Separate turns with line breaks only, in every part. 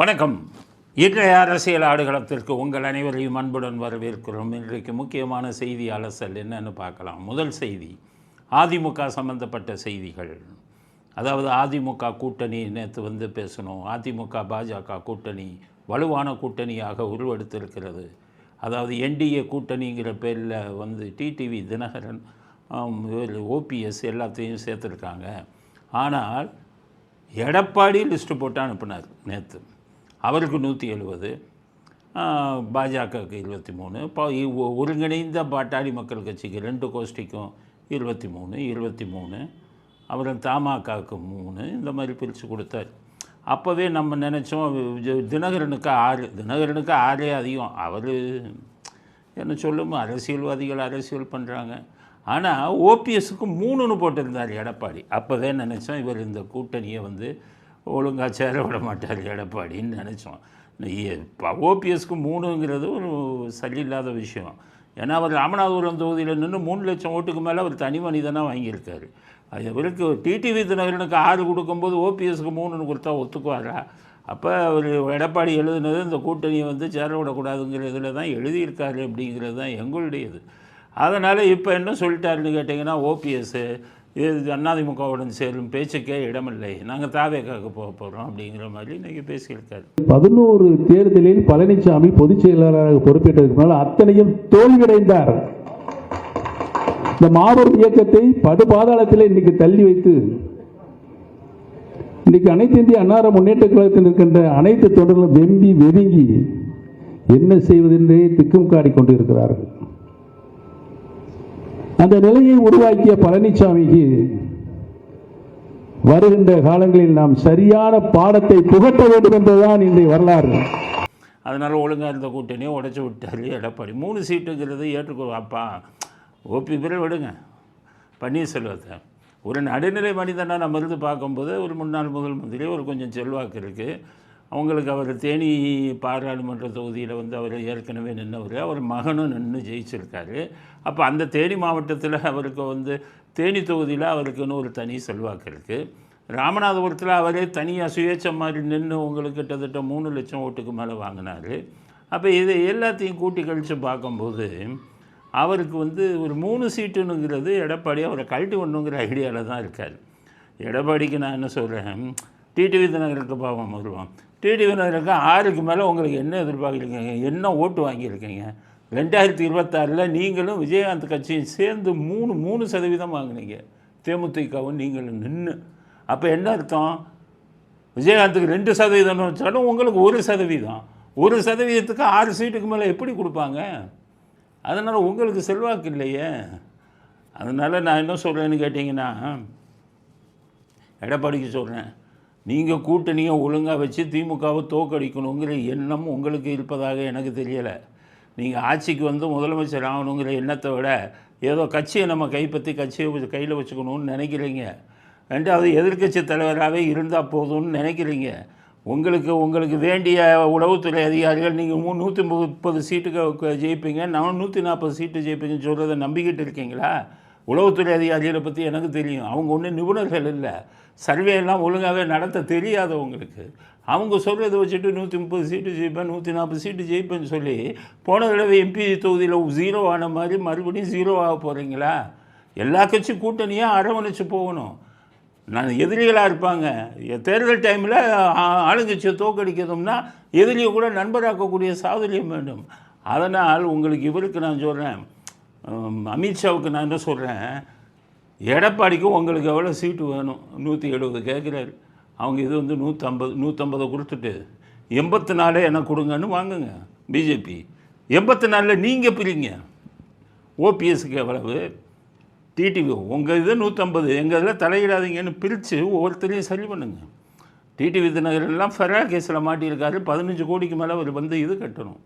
வணக்கம். இன்றைய அரசியல் ஆடுகளத்திற்கு உங்கள் அனைவரையும் அன்புடன் வரவேற்கிறோம். இன்றைக்கு முக்கியமான செய்தி அலசல் என்னன்னு பார்க்கலாம். முதல் செய்தி, அதிமுக சம்பந்தப்பட்ட செய்திகள். அதாவது அதிமுக கூட்டணி நேற்று பேசணும். அதிமுக பாஜக கூட்டணி வலுவான கூட்டணியாக உருவெடுத்திருக்கிறது. அதாவது என்டிஏ கூட்டணிங்கிற பேரில் டிடிவி தினகரன், ஓபிஎஸ் எல்லாத்தையும் சேர்த்துருக்காங்க. ஆனால் எடப்பாடி லிஸ்ட்டு போட்டு அனுப்பினார் நேற்று. அவருக்கு 170, பாஜகவுக்கு 23, இப்போ ஒருங்கிணைந்த பாட்டாளி மக்கள் கட்சிக்கு 2 கோஷ்டிக்கும் 23, அப்புறம் தமாகவுக்கு 3, இந்த மாதிரி பிரித்து கொடுத்தார். அப்போவே நம்ம நினச்சோம் தினகரனுக்கு 6, தினகரனுக்கு 6 அதிகம். அவர் என்ன சொல்லும், அரசியல்வாதிகள் அரசியல் பண்ணுறாங்க. ஆனால் ஓபிஎஸ்க்கு 3ன்னு போட்டிருந்தார் எடப்பாடி. அப்போவே நினச்சோம் இவர் இந்த கூட்டணியை ஒழுங்காக சேர விட மாட்டார் எடப்பாடின்னு நினச்சோம். ஓபிஎஸ்க்கு 3ங்கிறது ஒரு சரியில்லாத விஷயம். ஏன்னா அவர் ராமநாதபுரம் தொகுதியில் நின்று 3 லட்சம் ஓட்டுக்கு மேலே அவர் தனி மனிதனாக வாங்கியிருக்காரு. இவருக்கு டிடிவி தினகரனுக்கு 6 கொடுக்கும்போது ஓபிஎஸ்க்கு 3ன்னு கொடுத்தா ஒத்துக்குவாரா? அப்போ அவர் எடப்பாடி எழுதுனது இந்த கூட்டணியை சேர விடக்கூடாதுங்கிறதுல தான் எழுதியிருக்காரு அப்படிங்கிறது தான் எங்களுடைய இது. அதனால் இப்போ என்ன சொல்லிட்டாருன்னு கேட்டிங்கன்னா, ஓபிஎஸ் அதிமுகவுடன் சேரும் பேச்சுக்கே இடமில்லை, நாங்கள் தாவேக்காக போக போகிறோம் அப்படிங்கிற மாதிரி இன்றைக்கி பேசியிருக்காரு.
11 தேர்தலில் பழனிசாமி பொதுச் செயலாளராக பொறுப்பேற்றதுக்கு மேலே அத்தனையும் தோல்வியடைந்தார். இந்த மாபெரும் இயக்கத்தை படுபாதாளத்தில் இன்னைக்கு தள்ளி வைத்து இன்னைக்கு அனைத்து இந்திய அன்னார முன்னேற்ற கழகத்தில் இருக்கின்ற அனைத்து தொண்டர்களும் வெம்பி வெதுங்கி என்ன செய்வதென்றே திக்கும் காடிக்கொண்டிருக்கிறார்கள். அந்த நிலையை உருவாக்கிய பழனிசாமிக்கு வருகின்ற காலங்களில் நாம் சரியான பாடத்தை புகட்ட வேண்டும் என்பதுதான் இன்றைய வரலாறு.
அதனால் ஒழுங்காக இருந்த கூட்டணியை உடைச்சி விட்டார் எடப்பாடி. 3 சீட்டுங்கிறது ஏற்றுக்கொள்வாப்பா. ஓபி பேரை விடுங்க, பன்னீர்செல்வத்தை ஒரு நடுநிலை மனிதனாக நம்ம பார்க்கும்போது ஒரு முன்னாள் முதல் மந்திரி ஒரு கொஞ்சம் செல்வாக்கு இருக்குது. அவங்களுக்கு அவர் தேனி பாராளுமன்ற தொகுதியில் அவர் ஏற்கனவே நின்றவர். அவர் மகனும் நின்று ஜெயிச்சிருக்காரு. அப்போ அந்த தேனி மாவட்டத்தில் அவருக்கு தேனி தொகுதியில் அவருக்குன்னு ஒரு தனி செல்வாக்கு இருக்குது. ராமநாதபுரத்தில் அவரே தனியாக சுயேட்சை மாதிரி நின்று உங்களுக்கு கிட்டத்தட்ட 3 லட்சம் ஓட்டுக்கு மேலே வாங்கினார். அப்போ இது எல்லாத்தையும் கூட்டி கழித்து பார்க்கும்போது அவருக்கு ஒரு 3 சீட்டுனுங்கிறது எடப்பாடி அவரை கழட்டி ஒன்றுங்கிற ஐடியாவில் தான் இருக்கார். எடப்பாடிக்கு நான் என்ன சொல்கிறேன், டிடிவி தினகரனுக்கு பாவம் வருவான். டிடிவி தினகரனுக்கு 6க்கு மேலே உங்களுக்கு என்ன எதிர்பார்க்குறீங்க, என்ன ஓட்டு வாங்கியிருக்கீங்க? 2026 நீங்களும் விஜயகாந்த் கட்சியும் சேர்ந்து 3% வாங்கினீங்க, தேமுதிகவும் நீங்களும் நின்று. அப்போ என்ன அர்த்தம்? விஜயகாந்துக்கு 2% வச்சாலும் உங்களுக்கு 1%, 1%க்கு 6 சீட்டுக்கு மேலே எப்படி கொடுப்பாங்க? அதனால் உங்களுக்கு செல்வாக்கு இல்லையே. அதனால் நான் என்ன சொல்கிறேன்னு கேட்டிங்கன்னா, எடப்பாடிக்கு சொல்கிறேன், நீங்கள் கூட்டணியை ஒழுங்காக வச்சு திமுகவை தோக்கடிக்கணுங்கிற எண்ணம் உங்களுக்கு இருப்பதாக எனக்கு தெரியலை. நீங்கள் ஆட்சிக்கு முதலமைச்சர் ஆகணுங்கிற எண்ணத்தை விட ஏதோ கட்சியை நம்ம கைப்பற்றி கட்சியை கையில் வச்சுக்கணும்னு நினைக்கிறீங்க. 2வது எதிர்க்கட்சி தலைவராகவே இருந்தால் போதும்னு நினைக்கிறீங்க. உங்களுக்கு வேண்டிய உளவுத்துறை அதிகாரிகள் நீங்கள் 130 சீட்டுக்கு ஜெயிப்பீங்க, நான் 140 சீட்டு ஜெயிப்பீங்கன்னு சொல்கிறத நம்பிக்கிட்டு இருக்கீங்களா? உளவுத்துறை அதிகாரிகளை பற்றி எனக்கு தெரியும். அவங்க ஒன்றும் நிபுணர்கள் இல்லை, சர்வே எல்லாம் ஒழுங்காகவே நடத்த தெரியாதவங்களுக்கு. அவங்க சொல்கிறத வச்சுட்டு 130 சீட்டு ஜெயிப்பேன், 140 சீட்டு ஜெயிப்பேன்னு சொல்லி போன தடவை எம்பி தொகுதியில் 0 ஆன மாதிரி மறுபடியும் 0 ஆக போகிறீங்களா? எல்லா கட்சி கூட்டணியாக அரவணைச்சு போகணும். நான் எதிரிகளாக இருப்பாங்க. தேர்தல் டைமில் ஆளுங்கட்சியை தோக்கடிக்கணும்னா எதிரியை கூட நண்பராக்கக்கூடிய சாதுரியம் வேண்டும். அதனால் உங்களுக்கு இவருக்கு நான் சொல்கிறேன், அமித்ஷாவுக்கு நான் என்ன சொல்கிறேன், எடப்பாடிக்கு உங்களுக்கு எவ்வளோ சீட்டு வேணும்? 170 கேட்குறாரு. அவங்க இது 150 கொடுத்துட்டு 84 எனக்கு கொடுங்கன்னு வாங்குங்க பிஜேபி. 84 நீங்கள் பிரிங்க. ஓபிஎஸ்க்கு எவ்வளவு, டிடிவி உங்கள் இது 150, எங்கள் இதில் தலையிடாதீங்கன்னு பிரித்து ஒவ்வொருத்தரையும் சரி பண்ணுங்க. டிடிவி தினகரெல்லாம் ஃபெரா கேஸில் மாட்டியிருக்காரு. 15 கோடிக்கு மேலே அவர் இது கட்டணும்,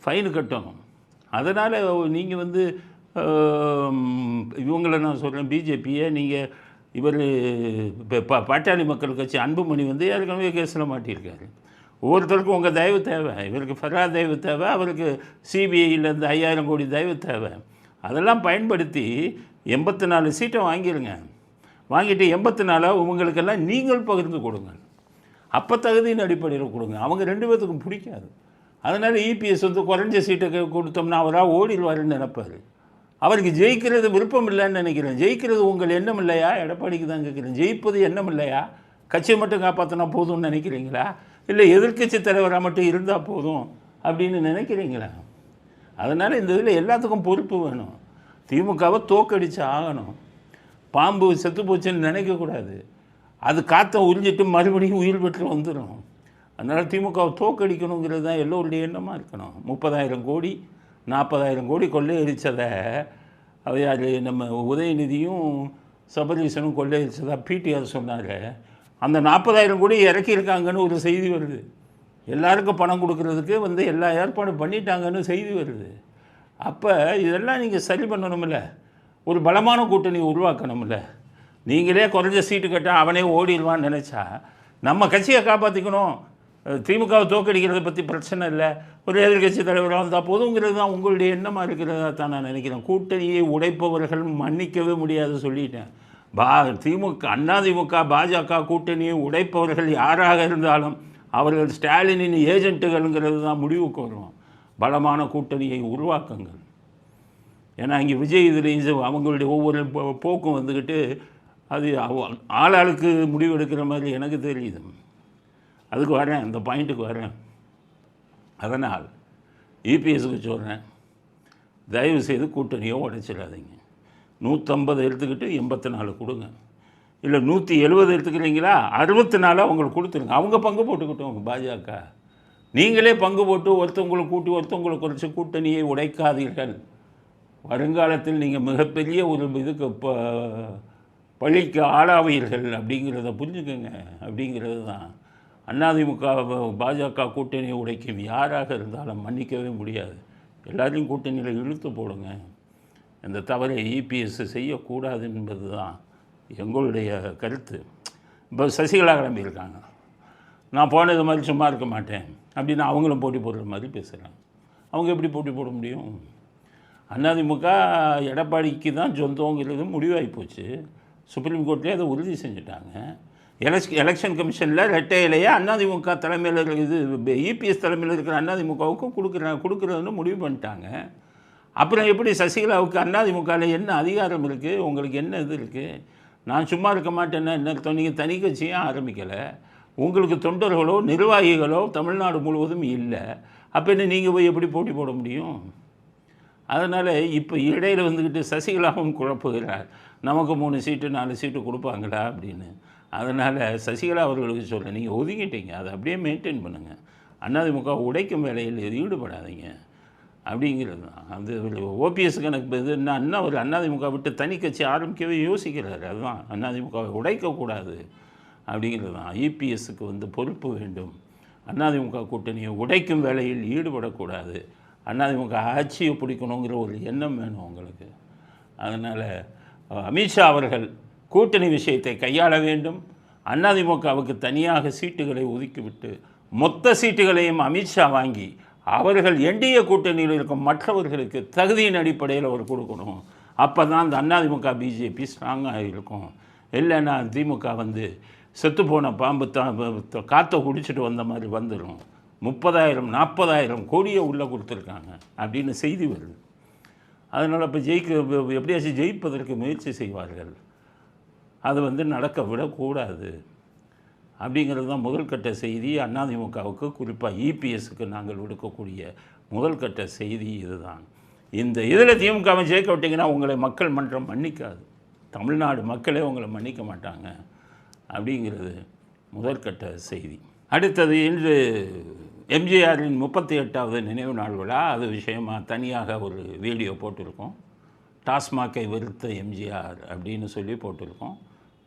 ஃபைனு கட்டணும். அதனால் நீங்கள் இவங்களை நான் சொல்கிறேன், பிஜேபியை நீங்கள் இவர் இப்போ பாட்டாளி மக்கள் கட்சி அன்புமணி ஏற்கனவே கேஸில் மாட்டியிருக்காரு. ஒவ்வொருத்தருக்கும் உங்கள் தயவு தேவை. இவருக்கு ஃபெரா தயவு தேவை, அவருக்கு சிபிஐலேருந்து 5000 கோடி தயவு தேவை. அதெல்லாம் பயன்படுத்தி 84 சீட்டை வாங்கிடுங்க. வாங்கிட்டு 84 உங்களுக்கெல்லாம் நீங்கள் பகிர்ந்து கொடுங்க. அப்போ தகுதியின் அடிப்படையில் கொடுங்க. அவங்க 2 பேர்த்துக்கும் பிடிக்காது. அதனால் இபிஎஸ் வந்து குறைஞ்ச சீட்டை கொடுத்தோம்னா அவராக ஓடிடுவாருன்னு நினைப்பார். அவருக்கு ஜெயிக்கிறது விருப்பம் இல்லைன்னு நினைக்கிறேன். ஜெயிக்கிறது உங்கள் எண்ணம் இல்லையா? எடப்பாடிக்கு தான் கேட்குறேன். ஜெயிப்பது எண்ணம் இல்லையா? கட்சியை மட்டும் காப்பாற்றினா போதும்னு நினைக்கிறீங்களா? இல்லை எதிர்க்கட்சி தலைவராக மட்டும் இருந்தால் போதும் அப்படின்னு நினைக்கிறீங்களா? அதனால் இந்த இதில் எல்லாத்துக்கும் பொறுப்பு வேணும். திமுகவை தோக்கடிச்சு ஆகணும். பாம்பு செத்து போச்சுன்னு நினைக்கக்கூடாது. அது காற்றை உறிஞ்சிட்டு மறுபடியும் உயிர் பெற்று வந்துடும். அதனால் திமுகவை தோக்கடிக்கணுங்கிறது தான் எல்லோருடைய எண்ணமாக இருக்கணும். 30,000 கோடி 40,000 கோடி கொள்ளையடித்ததை அது நம்ம உதயநிதியும் சபரீசனும் கொள்ளையடித்ததா பிடிஆர் சொன்னார். அந்த 40,000 கோடி இறக்கியிருக்காங்கன்னு ஒரு செய்தி வருது. எல்லாருக்கும் பணம் கொடுக்கறதுக்கு வந்து எல்லா ஏற்பாடும் பண்ணிட்டாங்கன்னு செய்தி வருது. அப்போ இதெல்லாம் நீங்கள் சரி பண்ணணுமில்ல, ஒரு பலமான கூட்டணி உருவாக்கணுமில்ல. நீங்களே குறைஞ்ச சீட்டு கேட்டால் அவனே ஓடிடுவான்னு நினச்சா நம்ம கட்சியை காப்பாற்றிக்கணும். திமுகவை தோக்கடிக்கிறத பற்றி பிரச்சனை இல்லை, ஒரு எதிர்கட்சி தலைவராக இருந்தால் போதுங்கிறது தான் உங்களுடைய எண்ணமாக இருக்கிறதா தான் நான் நினைக்கிறேன். கூட்டணியை உடைப்பவர்கள் மன்னிக்கவே முடியாது சொல்லிட்டேன். திமுக அதிமுக பாஜக கூட்டணியை உடைப்பவர்கள் யாராக இருந்தாலும் அவர்கள் ஸ்டாலினின் ஏஜென்ட்டுகள்ங்கிறது தான் முடிவுக்கு வரும். பலமான கூட்டணியை உருவாக்குங்கள். ஏன்னா இங்கே விஜய் இதுலேயும் அவங்களுடைய ஒவ்வொரு போக்கும் வந்துக்கிட்டு அது ஆளாளுக்கு முடிவெடுக்கிற மாதிரி எனக்கு தெரியுது. அதுக்கு வரேன், அந்த பாயிண்ட்டுக்கு வரேன். அதனால் இபிஎஸ்க்கு சொல்கிறேன், தயவுசெய்து கூட்டணியோ உடைச்சிடாதீங்க. 150 எடுத்துக்கிட்டு 84 கொடுங்க. இல்லை 170 எடுத்துக்கிறீங்களா, 64 அவங்களுக்கு கொடுத்துருங்க. அவங்க பங்கு போட்டுக்கிட்டோம். பாஜக நீங்களே பங்கு போட்டு ஒருத்தவங்களுக்கு கூட்டி ஒருத்தவங்களுக்கு குறைச்சி கூட்டணியை உடைக்காதீர்கள். வருங்காலத்தில் நீங்கள் மிகப்பெரிய ஒரு இதுக்கு பழிக்கு ஆளாவீர்கள் அப்படிங்கிறத புரிஞ்சுக்கோங்க. அப்படிங்கிறது தான் அதிமுக பாஜக கூட்டணியை உடைக்கும் யாராக இருந்தாலும் மன்னிக்கவே முடியாது. எல்லாரையும் கூட்டணியில் இழுத்து போடுங்க. இந்த தவறை இபிஎஸ் செய்யக்கூடாது என்பது தான் எங்களுடைய கருத்து. இப்போ சசிகலா கிளம்பியிருக்காங்க. நான் போனது மாதிரி சும்மா இருக்க மாட்டேன் அப்படின்னு அவங்களும் போட்டி போடுற மாதிரி பேசுகிறாங்க. அவங்க எப்படி போட்டி போட முடியும்? அதிமுக எடப்பாடிக்கு தான் சொந்தங்கிறது முடிவாகி போச்சு. சுப்ரீம் கோர்ட்லேயே அதை உறுதி செஞ்சுட்டாங்க. எலெக்ஷன் கமிஷனில் ரெட்டை இலையே அதிமுக தலைமையில் இருக்குது, இபிஎஸ் தலைமையில் இருக்கிற அதிமுகவுக்கும் கொடுக்குறதுன்னு முடிவு பண்ணிட்டாங்க. அப்புறம் எப்படி சசிகலாவுக்கு அதிமுகவில் என்ன அதிகாரம் இருக்குது? உங்களுக்கு என்ன இது இருக்குது? நான் சும்மா இருக்க மாட்டேன்னா என்ன அர்த்தம்? நீங்கள் தனி கட்சியும் ஆரம்பிக்கலை, உங்களுக்கு தொண்டர்களோ நிர்வாகிகளோ தமிழ்நாடு முழுவதும் இல்லை. அப்போ என்ன நீங்கள் போய் எப்படி போட்டி போட முடியும்? அதனால் இப்போ இடையில் வந்துக்கிட்டு சசிகலாவும் குழப்புகிறார், நமக்கு 3 சீட்டு 4 சீட்டு கொடுப்பாங்களா அப்படின்னு. அதனால் சசிகலா அவர்களுக்கு சொல்ல, நீங்கள் ஒதுங்கிட்டீங்க, அதை அப்படியே மெயின்டைன் பண்ணுங்கள். அதிமுக உடைக்கும் வேலையில் ஈடுபடாதீங்க அப்படிங்கிறது தான். அது ஓபிஎஸ்க்கு எனக்கு இது என்ன, ஒரு அதிமுக விட்டு தனி கட்சி ஆரம்பிக்கவே யோசிக்கிறார். அதுதான் அதிமுகவை உடைக்கக்கூடாது அப்படிங்கிறது தான். இபிஎஸ்க்கு வந்து பொறுப்பு வேண்டும். அதிமுக கூட்டணியை உடைக்கும் வேலையில் ஈடுபடக்கூடாது. அதிமுக ஆட்சியை பிடிக்கணுங்கிற ஒரு எண்ணம் வேணும் உங்களுக்கு. அதனால் அமித்ஷா அவர்கள் கூட்டணி விஷயத்தை கையாள வேண்டும். அதிமுகவுக்கு தனியாக சீட்டுகளை ஒதுக்கிவிட்டு மொத்த சீட்டுகளையும் அமித்ஷா வாங்கி அவர்கள் என்டிஏ கூட்டணியில் இருக்கும் மற்றவர்களுக்கு தகுதியின் அடிப்படையில் அவர் கொடுக்கணும். அப்போ தான் அந்த அதிமுக பிஜேபி ஸ்ட்ராங்காக இருக்கும். இல்லைன்னா திமுக வந்து செத்துப்போன பாம்பு காற்றை குடிச்சிட்டு வந்த மாதிரி வந்துடும். 30,000-40,000 கோடியை உள்ளே கொடுத்துருக்காங்க அப்படின்னு செய்தி வருது. அதனால் இப்போ எப்படியாச்சும் ஜெயிப்பதற்கு முயற்சி செய்வார்கள். அது வந்து நடக்க விடக்கூடாது அப்படிங்கிறது தான் முதல்கட்ட செய்தி. அதிமுகவுக்கு குறிப்பாக இபிஎஸ்க்கு நாங்கள் விடுக்கக்கூடிய முதல்கட்ட செய்தி இதுதான். இந்த இதில் திமுகவை ஜெயிக்க விட்டிங்கன்னா உங்களை மக்கள் மன்றம் மன்னிக்காது. தமிழ்நாடு மக்களே உங்களை மன்னிக்க மாட்டாங்க அப்படிங்கிறது முதற்கட்ட செய்தி. அடுத்தது, இன்று எம்ஜிஆரின் 38வது நினைவு நாள் விழா. அது விஷயமாக தனியாக ஒரு வீடியோ போட்டிருக்கோம். டாஸ்மாகை வெறுத்த எம்ஜிஆர் அப்படின்னு சொல்லி போட்டிருக்கோம்.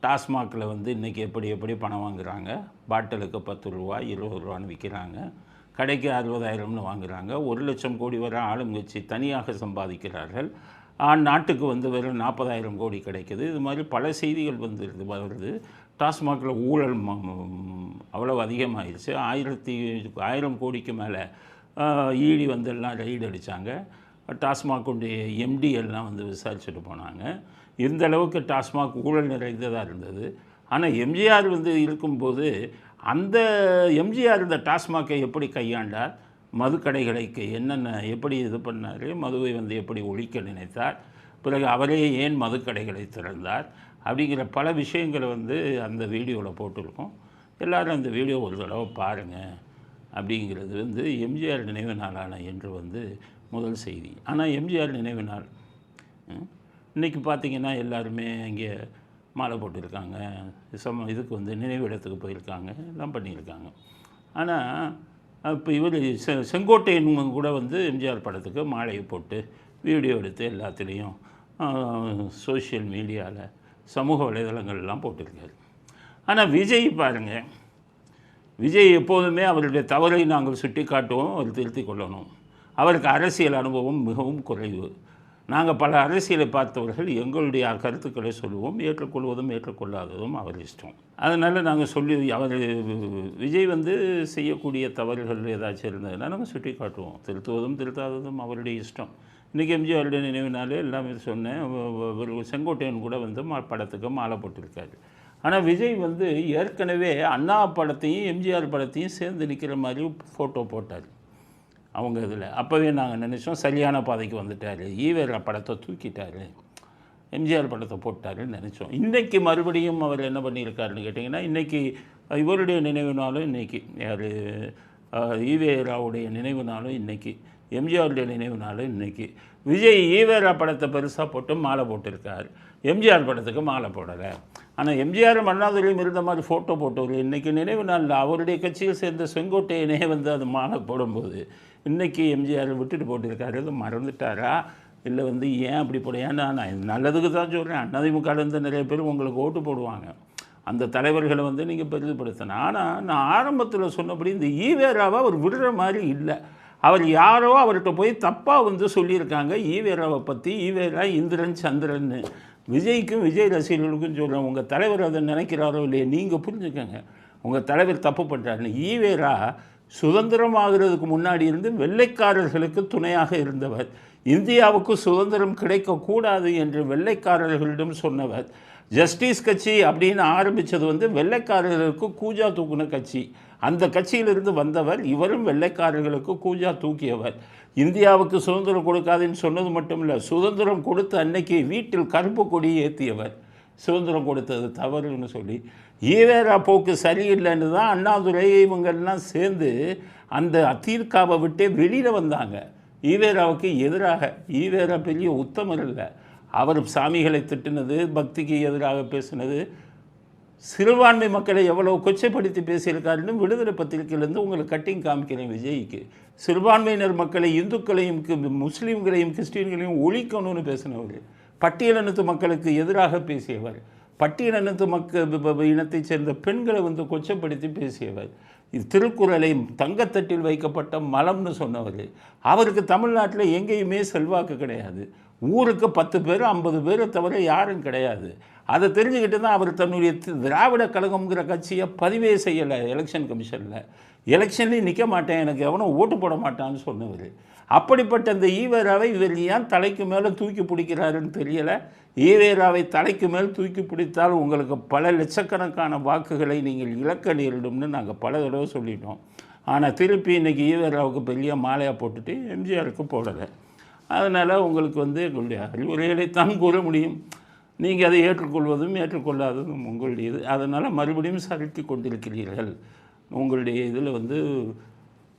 டாஸ்மாகில் வந்து இன்றைக்கி எப்படி பணம் வாங்குகிறாங்க. பாட்டிலுக்கு 10 ரூபா 20 ரூபான்னு விற்கிறாங்க. கடைக்கு 60,000ன்னு வாங்குகிறாங்க. 1 லட்சம் கோடி வரை ஆளுங்கட்சி தனியாக சம்பாதிக்கிறார்கள். நாட்டுக்கு வந்து வெறும் 40,000 கோடி கிடைக்குது. இது மாதிரி பல செய்திகள் வருது. டாஸ்மாகில் ஊழல் அவ்வளோ அதிகமாகிடுச்சு. 1000 கோடிக்கு மேலே ஈடி வந்து எல்லாம் ரைடு அடித்தாங்க. டாஸ்மாகுடைய எம்டி எல்லாம் வந்து விசாரிச்சுட்டு போனாங்க. இந்த அளவுக்கு டாஸ்மாக் ஊழல் நிறைந்ததாக இருந்தது. ஆனால் எம்ஜிஆர் வந்து இருக்கும்போது அந்த எம்ஜிஆர் இந்த டாஸ்மாகை எப்படி கையாண்டார், மதுக்கடைகளுக்கு என்னென்ன எப்படி இது பண்ணார், மதுவை வந்து எப்படி ஒழிக்க நினைத்தார், பிறகு அவரே ஏன் மதுக்கடைகளை திறந்தார் அப்படிங்கிற பல விஷயங்களை வந்து அந்த வீடியோவில் போட்டிருக்கோம். எல்லோரும் அந்த வீடியோ ஒரு தடவை பாருங்கள் அப்படிங்கிறது வந்து எம்ஜிஆர் நினைவு நாளான என்று வந்து முதல் செய்தி. ஆனால் எம்ஜிஆர் நினைவு நாள் இன்றைக்கி பார்த்திங்கன்னா எல்லாருமே இங்கே மாலை போட்டிருக்காங்க, இதுக்கு வந்து நினைவிடத்துக்கு போயிருக்காங்க, எல்லாம் பண்ணியிருக்காங்க. ஆனால் இப்போ இவர் செங்கோட்டையன் கூட வந்து எம்ஜிஆர் படத்துக்கு மாலையை போட்டு வீடியோ எடுத்து எல்லாத்துலேயும் சோஷியல் மீடியாவில் சமூக வலைதளங்கள்லாம் போட்டிருக்காரு. ஆனால் விஜய் பாருங்கள், விஜய் எப்போதுமே அவருடைய தவறை நாங்கள் சுட்டி காட்டுவோம், அவர் திருத்தி கொள்ளணும். அவருக்கு அரசியல் அனுபவம் மிகவும் குறைவு. நாங்கள் பல அரசியலை பார்த்தவர்கள் எங்களுடைய கருத்துக்களை சொல்லுவோம், ஏற்றுக்கொள்வதும் ஏற்றுக்கொள்ளாததும் அவர் இஷ்டம். அதனால் நாங்கள் சொல்லி அவர் விஜய் வந்து செய்யக்கூடிய தவறுகள் ஏதாச்சும் இருந்ததுன்னா நாங்கள் சுட்டி காட்டுவோம். திருத்துவதும் திருத்தாததும் அவருடைய இஷ்டம். இன்றைக்கி எம்ஜிஆருடைய நினைவினாலே எல்லாமே சொன்னேன். செங்கோட்டையன் கூட வந்து படத்துக்கு மாலை போட்டிருக்காரு. ஆனால் விஜய் வந்து ஏற்கனவே அண்ணா படத்தையும் எம்ஜிஆர் படத்தையும் சேர்ந்து நிற்கிற மாதிரி ஃபோட்டோ போட்டார் அவங்க இதில். அப்போவே நாங்கள் நினச்சோம் சரியான பாதைக்கு வந்துட்டார், ஈவேரா படத்தை தூக்கிட்டார், எம்ஜிஆர் படத்தை போட்டாருன்னு நினச்சோம். இன்றைக்கி மறுபடியும் அவர் என்ன பண்ணியிருக்காருன்னு கேட்டிங்கன்னா, இன்றைக்கி இவருடைய நினைவு நாளும் இன்றைக்கி, யார் ஈவேராவுடைய நினைவு நாளும் இன்றைக்கி, எம்ஜிஆருடைய நினைவு நாளும் இன்றைக்கி. விஜய் ஈவேரா படத்தை பெருசாக போட்டு மாலை போட்டிருக்கார், எம்ஜிஆர் படத்துக்கு மாலை போடலை. ஆனால் எம்ஜிஆர் அண்ணாதுரையும் இருந்த மாதிரி ஃபோட்டோ போட்டவர் இன்றைக்கி நினைவு நாளில் அவருடைய கட்சியில் சேர்ந்த செங்கோட்டையனே வந்து அது மாலை போடும்போது இன்றைக்கி எம்ஜிஆர் விட்டுட்டு போட்டிருக்காரு. அது மறந்துட்டாரா இல்லை வந்து ஏன் அப்படி போட? ஏன்னா நான் நல்லதுக்கு தான் சொல்கிறேன். அதிமுகலேருந்து நிறைய பேர் உங்களுக்கு ஓட்டு போடுவாங்க, அந்த தலைவர்களை வந்து நீங்கள் பெரிதுபடுத்தணும். ஆனால் நான் ஆரம்பத்தில் சொன்னபடி இந்த ஈவேராவை அவர் விடுற மாதிரி இல்லை. அவர் யாரோ அவர்கிட்ட போய் தப்பாக வந்து சொல்லியிருக்காங்க ஈவேராவை பற்றி. ஈவேரா இந்திரன் சந்திரன்னு. விஜய்க்கும் விஜய் ரசிகர்களுக்கும் சொல்கிறேன், உங்கள் தலைவர் அதை நினைக்கிறாரோ இல்லையே, நீங்கள் புரிஞ்சுக்கங்க, உங்கள் தலைவர் தப்பு பண்ணுறாருன்னு. ஈவேரா சுதந்திரமாகிறதுக்கு முன்னாடி இருந்து வெள்ளைக்காரர்களுக்கு துணையாக இருந்தவர், இந்தியாவுக்கு சுதந்திரம் கிடைக்கக்கூடாது என்று வெள்ளைக்காரர்களிடம் சொன்னவர். ஜஸ்டிஸ் கட்சி அப்படின்னு ஆரம்பித்தது வந்து வெள்ளைக்காரர்களுக்கு கூஜா தூக்குன கட்சி. அந்த கட்சியிலிருந்து வந்தவர். இவரும் வெள்ளைக்காரர்களுக்கு கூஜா தூக்கியவர். இந்தியாவுக்கு சுதந்திரம் கொடுக்காதுன்னு சொன்னது மட்டும் இல்லை, சுதந்திரம் கொடுத்த அன்னைக்கு வீட்டில் கருப்பு கொடி ஏற்றியவர். சுதந்திரம் கொடுத்தது தவறுன்னு சொல்லி ஈவேரா போக்கு சரியில்லைன்னு தான் அண்ணாதுரை இவங்கெல்லாம் சேர்ந்து அந்த அதிமுகவை விட்டே வெளியில் வந்தாங்க. ஈவேராவுக்கு எதிராக. ஈவேரா பெரிய உத்தமர் இல்லை. அவர் சாமிகளை திட்டினது, பக்திக்கு எதிராக பேசினது, சிறுபான்மை மக்களை எவ்வளோ கொச்சைப்படுத்தி பேசியிருக்காருன்னு விடுதலை பத்திரிகையிலேருந்து உங்களுக்கு கட்டிங் காமிக்கிறேன். விஜய்க்கு சிறுபான்மையினர் மக்களை, இந்துக்களையும் முஸ்லீம்களையும் கிறிஸ்டின்களையும் ஒழிக்கணும்னு பேசினவர், பட்டியலினத்து மக்களுக்கு எதிராக பேசியவர், பட்டியலினத்து இனத்தைச் சேர்ந்த பெண்களை வந்து கொச்சப்படுத்தி பேசியவர், திருக்குறளை தங்கத்தட்டில் வைக்கப்பட்ட மலம்னு சொன்னவர். அவருக்கு தமிழ்நாட்டில் எங்கேயுமே செல்வாக்கு கிடையாது. ஊருக்கு 10 பேர் 50 பேரை தவிர யாரும் கிடையாது. அதை தெரிஞ்சுக்கிட்டு தான் அவர் தன்னுடைய திராவிட கழகம்ங்கிற கட்சியை பதிவே செய்யலை எலெக்ஷன் கமிஷனில். எலெக்ஷன்லேயும் நிற்க மாட்டேன், எனக்கு எவனும் ஓட்டு போட மாட்டான்னு சொன்னவர். அப்படிப்பட்ட அந்த ஈவேராவை இவர் ஏன் தலைக்கு மேலே தூக்கி பிடிக்கிறாருன்னு தெரியலை. ஈவேராவை தலைக்கு மேல் தூக்கி பிடித்தால் உங்களுக்கு பல லட்சக்கணக்கான வாக்குகளை நீங்கள் இழக்க நேரிடும்னு நாங்கள் பல தடவை சொல்லிட்டோம். ஆனால் திருப்பி இன்றைக்கி ஈவேராவுக்கு பெரிய மாலையாக போட்டுட்டு எம்ஜிஆருக்கு போடலை. அதனால் உங்களுக்கு வந்து எங்களுடைய அறிவுரைகளைத்தான் கூற முடியும். நீங்கள் அதை ஏற்றுக்கொள்வதும் ஏற்றுக்கொள்ளாததும் உங்களுடையது. அதனால் மறுபடியும் சறுக்கி கொண்டிருக்கிறீர்கள். உங்களுடைய இதில் வந்து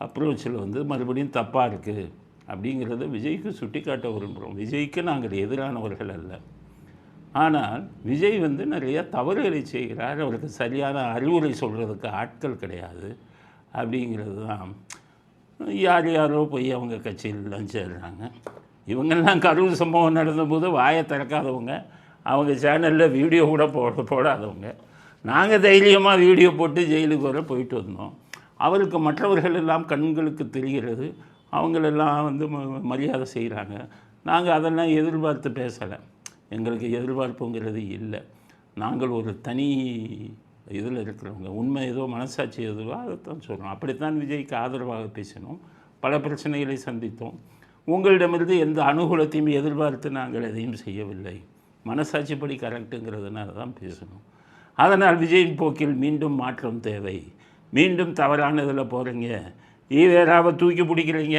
அப்ரோச்சில் வந்து மறுபடியும் தப்பாக இருக்குது அப்படிங்கிறத விஜய்க்கு சுட்டி காட்ட விரும்புகிறோம். விஜய்க்கு நாங்கள் எதிரானவர்கள் அல்ல. ஆனால் விஜய் வந்து நிறைய தவறுகளை செய்கிறார். அவருக்கு சரியான அறிவுரை சொல்கிறதுக்கு ஆட்கள் கிடையாது அப்படிங்கிறது தான். யார் யாரோ போய் அவங்க கட்சியிலலாம் சேர்றாங்க. இவங்கெல்லாம் கரூர் சம்பவம் நடந்தபோது வாயை திறக்காதவங்க, அவங்க சேனலில் வீடியோ கூட போடாதவங்க. நாங்கள் தைரியமாக வீடியோ போட்டு ஜெயிலுக்கு வர போயிட்டு வந்தோம். அவருக்கு மற்றவர்கள் எல்லாம் கண்களுக்கு தெரிகிறது, அவங்களெல்லாம் வந்து மரியாதை செய்கிறாங்க. நாங்கள் அதெல்லாம் எதிர்பார்த்து பேசலை. எங்களுக்கு எதிர்பார்ப்புங்கிறது இல்லை. நாங்கள் ஒரு தனி இதில் இருக்கிறவங்க. உண்மை ஏதோ மனசாட்சி எதுவோ அதைத்தான் சொல்கிறோம். அப்படித்தான் விஜய்க்கு ஆதரவாக பேசினோம். பல பிரச்சனைகளை சந்தித்தோம். உங்களிடமிருந்து எந்த அனுகூலத்தையும் எதிர்பார்த்து நாங்கள் எதையும் செய்யவில்லை. மனசாட்சிப்படி கரெக்டுங்கிறதுனால தான் பேசணும். அதனால் விஜயின் போக்கில் மீண்டும் மாற்றம் தேவை. மீண்டும் தவறான இதில் போகிறீங்க. ஈவேராவை தூக்கி பிடிக்கிறீங்க.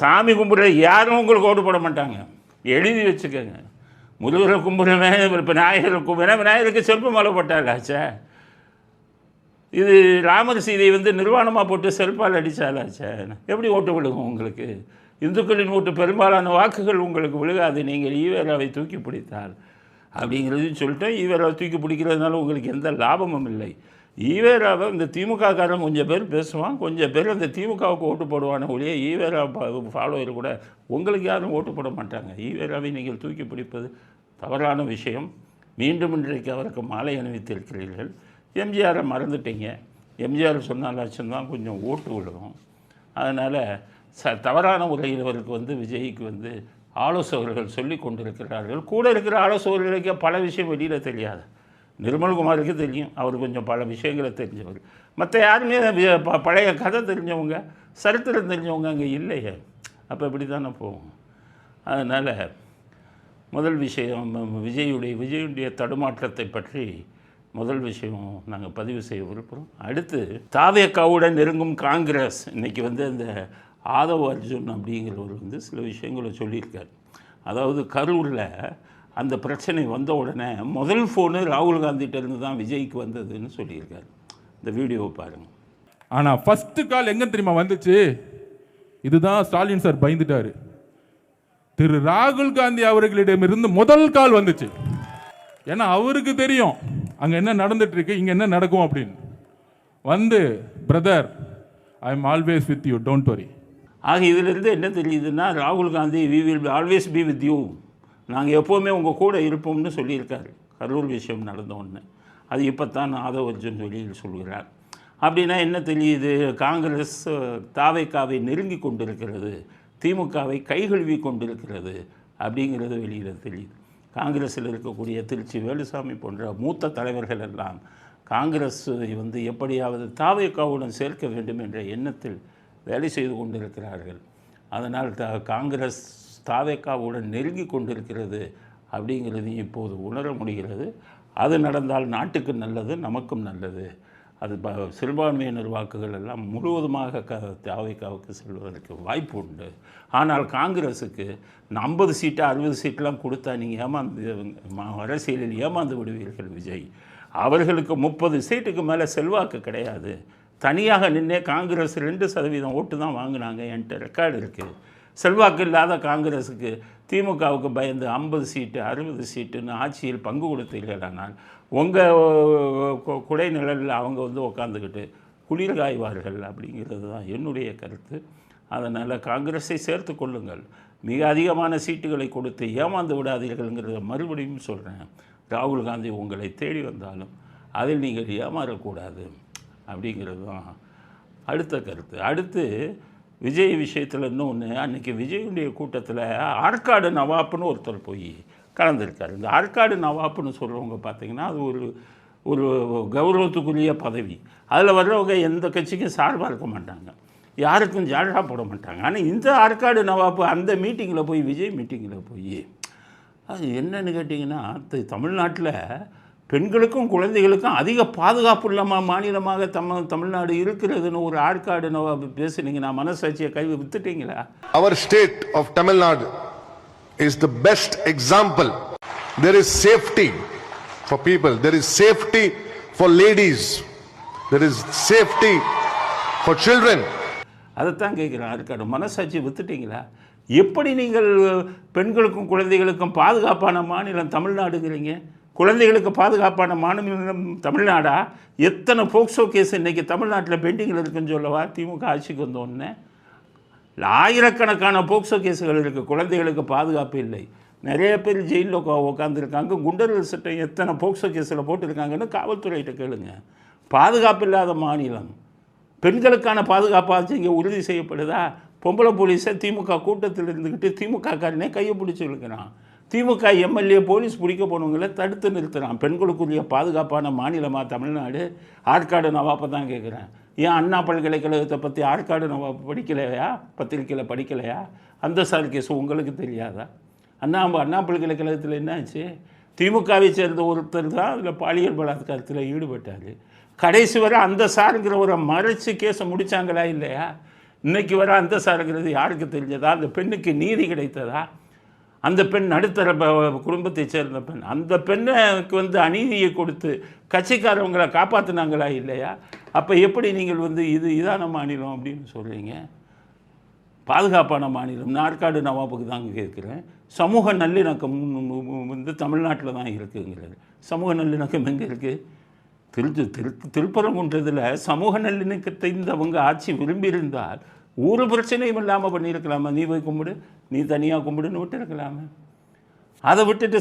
சாமி கும்பிட்ற யாரும் உங்களுக்கு ஓட்டு போட மாட்டாங்க, எழுதி வச்சுக்கோங்க. முருகரை கும்பிட்றவன் இப்போ விநாயகரை கும்பிட்றேன், விநாயகருக்கு செருப்பு மேலே போட்டாலாச்சா? இது ராமர் சீதை நிர்வாணமாக போட்டு செருப்பால் அடித்தாலாச்சா? எப்படி ஓட்டு விழுகும் உங்களுக்கு? இந்துக்களின் ஓட்டு பெரும்பாலான வாக்குகள் உங்களுக்கு விழுகாது நீங்கள் ஈவேராவை தூக்கி பிடித்தால் அப்படிங்கிறதையும் சொல்லிட்டேன். ஈவேராவை தூக்கி பிடிக்கிறதுனால உங்களுக்கு எந்த லாபமும் இல்லை. ஈவேராவை இந்த திமுககாரன் கொஞ்சம் பேர் பேசுவான், கொஞ்சம் பேர் அந்த திமுகவுக்கு ஓட்டு போடுவான ஒழிய ஈவேரா ஃபாலோவர் கூட உங்களுக்கு யாரும் ஓட்டு போட மாட்டாங்க. ஈவேராவை நீங்கள் தூக்கி பிடிப்பது தவறான விஷயம். மீண்டும் இன்றைக்கு அவருக்கு மாலை அணிவித்திருக்கிறீர்கள். எம்ஜிஆரை மறந்துட்டீங்க. எம்ஜிஆர் சொன்னாலாச்சும் தான் கொஞ்சம் ஓட்டு விழுகும். அதனால் தவறான முறையில் அவருக்கு விஜய்க்கு ஆலோசகர்கள் சொல்லி கொண்டிருக்கிறார்கள். கூட இருக்கிற ஆலோசகர்களுக்கு பல விஷயம் வெளியில் தெரியாது. நிர்மல்குமாருக்கு தெரியும், அவர் கொஞ்சம் பல விஷயங்களை தெரிஞ்சவர். மற்ற யாருமே பழைய கதை தெரிஞ்சவங்க, சரித்திரம் தெரிஞ்சவங்க அங்கே இல்லையே. அப்போ இப்படி தானே போகும். அதனால் முதல் விஷயம் விஜயுடைய தடுமாற்றத்தை பற்றி முதல் விஷயம் நாங்கள் பதிவு செய்ய விரும்புகிறோம். அடுத்து தாவேக்காவுடன் நெருங்கும் காங்கிரஸ் இன்றைக்கி அந்த ஆதவ் அர்ஜுன் அப்படிங்கிறவர் சில விஷயங்களை சொல்லியிருக்கார். அதாவது கரூரில் அந்த பிரச்சனை வந்த உடனே முதல் ஃபோனு ராகுல் காந்திகிட்டேருந்து தான் விஜய்க்கு வந்ததுன்னு சொல்லியிருக்காரு. இந்த வீடியோவை பாருங்கள்.
ஆனால் ஃபஸ்ட்டு கால் எங்கே தெரியுமா வந்துச்சு? இதுதான் ஸ்டாலின் சார் பயந்துட்டார். திரு ராகுல் காந்தி அவர்களிடமிருந்து முதல் கால் வந்துச்சு. ஏன்னா அவருக்கு தெரியும் அங்கே என்ன நடந்துட்டு இருக்கு, இங்கே என்ன நடக்கும் அப்படின்னு. Brother, I am always with you, don't worry.
ஆக இதிலிருந்து என்ன தெரியுதுன்னா, ராகுல் Gandhi we will always be with you, நாங்கள் எப்போவுமே உங்கள் கூட இருப்போம்னு சொல்லியிருக்காரு. கரூர் விஷயம் நடந்த ஒன்று அது இப்போ தான் ஆதவ் அர்ஜுன் வெளியில் சொல்கிறார். அப்படின்னா என்ன தெரியுது? காங்கிரஸ் தாவேக்காவை நெருங்கி கொண்டிருக்கிறது, திமுகவை கைகழுவி கொண்டிருக்கிறது அப்படிங்கிறது வெளியில் தெரியுது. காங்கிரஸில் இருக்கக்கூடிய திருச்சி வேலுசாமி போன்ற மூத்த தலைவர்கள் எல்லாம் காங்கிரஸை எப்படியாவது தாவேக்காவுடன் சேர்க்க வேண்டும் என்ற எண்ணத்தில் வேலை செய்து கொண்டிருக்கிறார்கள். அதனால் காங்கிரஸ் தாவேக்காவுடன் நெருங்கி கொண்டிருக்கிறது அப்படிங்கிறதையும் இப்போது உணர முடிகிறது. அது நடந்தால் நாட்டுக்கு நல்லது, நமக்கும் நல்லது. அது சிறுபான்மையினர் வாக்குகள் எல்லாம் முழுவதுமாக தாவேக்காவுக்கு செல்வதற்கு வாய்ப்பு உண்டு. ஆனால் காங்கிரஸுக்கு 50 சீட்டு 60 சீட்டெலாம் கொடுத்தா நீங்கள் அரசியலில் ஏமாந்து விடுவீர்கள் விஜய். அவர்களுக்கு 30 சீட்டுக்கு மேலே செல்வாக்கு கிடையாது. தனியாக நின்னே காங்கிரஸ் 2% ஓட்டு தான் வாங்கினாங்க. என்கிட்ட ரெக்கார்டு இருக்குது. செல்வாக்கு இல்லாத காங்கிரஸுக்கு திமுகவுக்கு பயந்து 50 சீட்டு 60 சீட்டுன்னு ஆட்சியில் பங்கு கொடுத்தீர்களானால் உங்கள் குடை நிழலில் அவங்க உட்காந்துக்கிட்டு குளிர் காய்வார்கள் அப்படிங்கிறது தான் என்னுடைய கருத்து. அதனால் காங்கிரஸை சேர்த்து கொள்ளுங்கள். மிக அதிகமான சீட்டுகளை கொடுத்து ஏமாந்து விடாதீர்கள்ங்கிறத மறுபடியும் சொல்கிறேன். ராகுல் காந்தி உங்களை தேடி வந்தாலும் அதில் நீங்கள் ஏமாறக்கூடாது அப்படிங்கிறது தான் அடுத்த கருத்து. அடுத்து விஜய் விஷயத்தில் இன்னொன்று, அன்றைக்கி விஜயுடைய கூட்டத்தில் ஆற்காடு நவாப்புன்னு ஒருத்தர் போய் கலந்துருக்கார். இந்த ஆற்காடு நவாப்புன்னு சொல்கிறவங்க பார்த்திங்கன்னா அது ஒரு கௌரவத்துக்குரிய பதவி. அதில் வர்றவங்க எந்த கட்சிக்கும் சார்பாக இருக்க மாட்டாங்க, யாருக்கும் ஜால்ரா போட மாட்டாங்க. ஆனால் இந்த ஆற்காடு நவாப்பு அந்த மீட்டிங்கில் போய் விஜய் மீட்டிங்கில் போய் அது என்னன்னு கேட்டிங்கன்னா, தமிழ்நாட்டில் பெண்களுக்கும் குழந்தைகளுக்கும் அதிக பாதுகாப்பு மாநிலமாக தமிழ்நாடு இருக்கிறதுன்னு ஒரு ஆற்காடு நவாப் பேசுனீங்கன்னா மனசாட்சியை கை வித்துட்டீங்களா?
Our state of Tamil Nadu is the best example. There is safety for people, there is safety for ladies, there is safety for children.
அதைத்தான் கேட்குறேன். ஆற்காடு மனசாட்சி வித்துட்டீங்களா? எப்படி நீங்கள் பெண்களுக்கும் குழந்தைகளுக்கும் பாதுகாப்பான மாநிலம் தமிழ்நாடுங்கிறீங்க? குழந்தைகளுக்கு பாதுகாப்பான மாநிலம் தமிழ்நாடா? எத்தனை போக்சோ கேஸ் இன்றைக்கி தமிழ்நாட்டில் பெண்டிங்கில் இருக்குன்னு சொல்லவா? திமுக ஆட்சிக்கு வந்தோடனே ஆயிரக்கணக்கான போக்சோ கேஸுகள் இருக்குது. குழந்தைகளுக்கு பாதுகாப்பு இல்லை. நிறைய பேர் ஜெயிலில் உட்காந்துருக்காங்க. குண்டர்கள் சட்டம் எத்தனை போக்சோ கேஸில் போட்டிருக்காங்கன்னு காவல்துறையிட்ட கேளுங்க. பாதுகாப்பு இல்லாத மாநிலம். பெண்களுக்கான பாதுகாப்பாச்சு இங்கே உறுதி செய்யப்படுதா? பொம்பளை போலீஸை திமுக கூட்டத்தில் இருந்துக்கிட்டு திமுகக்காரனே கையை பிடிச்சி இழுக்கிறான். திமுக எம்எல்ஏ போலீஸ் பிடிக்க போனவங்களை தடுத்து நிறுத்துகிறான். பெண்களுக்குரிய பாதுகாப்பான மாநிலமாக தமிழ்நாடு? ஆற்காடு நவாப்பை தான் கேட்குறேன். ஏன் அண்ணா பல்கலைக்கழகத்தை பற்றி ஆற்காடு நவாப் படிக்கலையா? பத்திரிக்கையில் படிக்கலையா? அந்த சார் கேஸ் உங்களுக்கு தெரியாதா? அண்ணா பல்கலைக்கழகத்தில் என்ன ஆச்சு? திமுகவை சேர்ந்த ஒருத்தர் தான் அதில் பாலியல் பலாத்காரத்தில் ஈடுபட்டார். கடைசி வரை அந்த சாருங்கிற ஒரு மறைச்சு கேஸை முடித்தாங்களா இல்லையா? இன்னைக்கு வர அந்த சாருங்கிறது யாருக்கு தெரிஞ்சதா? அந்த பெண்ணுக்கு நீதி கிடைத்ததா? அந்த பெண் நடுத்தர குடும்பத்தை சேர்ந்த பெண், அந்த பெண்ணுக்கு வந்து அநீதியை கொடுத்து கட்சிக்காரவங்களை காப்பாற்றினாங்களா இல்லையா? அப்போ எப்படி நீங்கள் வந்து இதான மாநிலம் அப்படின்னு சொல்கிறீங்க? பாதுகாப்பான மாநிலம் நாற்காடு நவாபுக்கு தாங்க கேட்குறேன். சமூக நல்லிணக்கம் வந்து தமிழ்நாட்டில் தான் இருக்குங்கிறது. சமூக நல்லிணக்கம் எங்கே இருக்குது? திருப்பரங்குன்றத்தில் சமூக நல்லிணக்கத்தை அவங்க ஆட்சி விரும்பியிருந்தால் ஒரு பிரச்சனையும் இல்லாமல் பண்ணியிருக்கலாமா? நீ போய் கும்பிடு, நீ தனியாக கும்பிடுன்னு விட்டுருக்கலாமே. அதை விட்டுட்டு